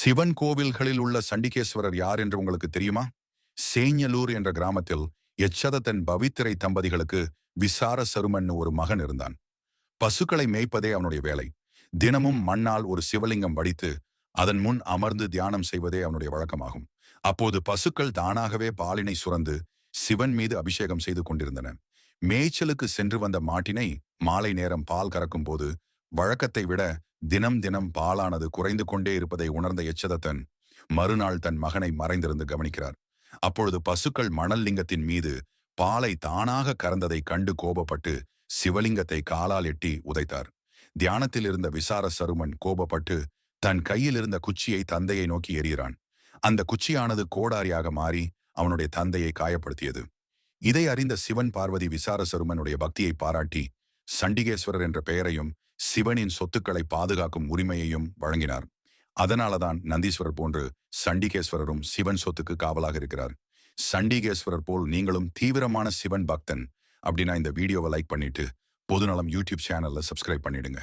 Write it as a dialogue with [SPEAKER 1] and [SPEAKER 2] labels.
[SPEAKER 1] சிவன் கோவில்களில் உள்ள சண்டிகேஸ்வரர் யார் என்று உங்களுக்கு தெரியுமா? சேஞ்சலூர் என்ற கிராமத்தில் எச்சதத்தன் பவித்திரை தம்பதிகளுக்கு விசார சருமன் ஒரு மகன் இருந்தான். பசுக்களை மேய்ப்பதே அவனுடைய வேலை. தினமும் மண்ணால் ஒரு சிவலிங்கம் வடித்து அதன் முன் அமர்ந்து தியானம் செய்வதே அவனுடைய வழக்கமாகும். அப்போது பசுக்கள் தானாகவே பாலினை சுரந்து சிவன் மீது அபிஷேகம் செய்து கொண்டிருந்தன. மேய்ச்சலுக்கு சென்று வந்த மாட்டினை மாலை நேரம் பால் கறக்கும் போது வழக்கத்தை விட தினம் தினம் பாலானது குறைந்து கொண்டே இருப்பதை உணர்ந்த எச்சதத்தன் மறுநாள் தன் மகனை மறைந்திருந்து கவனிக்கிறார். அப்பொழுது பசுக்கள் மணல் லிங்கத்தின் மீது பாலை தானாக கறந்ததை கண்டு கோபப்பட்டு சிவலிங்கத்தை காலால் எட்டி உதைத்தார். தியானத்தில் இருந்த விசார சருமன் கோபப்பட்டு தன் கையில் இருந்த குச்சியை தந்தையை நோக்கி எறிகிறான். அந்த குச்சியானது கோடாரியாக மாறி அவனுடைய தந்தையை காயப்படுத்தியது. இதை அறிந்த சிவன் பார்வதி விசார சருமனுடைய பக்தியை பாராட்டி சண்டிகேஸ்வரர் என்ற பெயரையும் சிவனின் சொத்துக்களை பாதுகாக்கும் உரிமையையும் வழங்கினார். அதனாலதான் நந்தீஸ்வரர் போன்று சண்டிகேஸ்வரரும் சிவன் சொத்துக்கு காவலாக இருக்கிறார். சண்டிகேஸ்வரர் போல் நீங்களும் தீவிரமான சிவன் பக்தன் அப்படின்னா இந்த வீடியோவை லைக் பண்ணிட்டு பொதுநலம் யூடியூப் சேனல்ல சப்ஸ்கிரைப் பண்ணிடுங்க.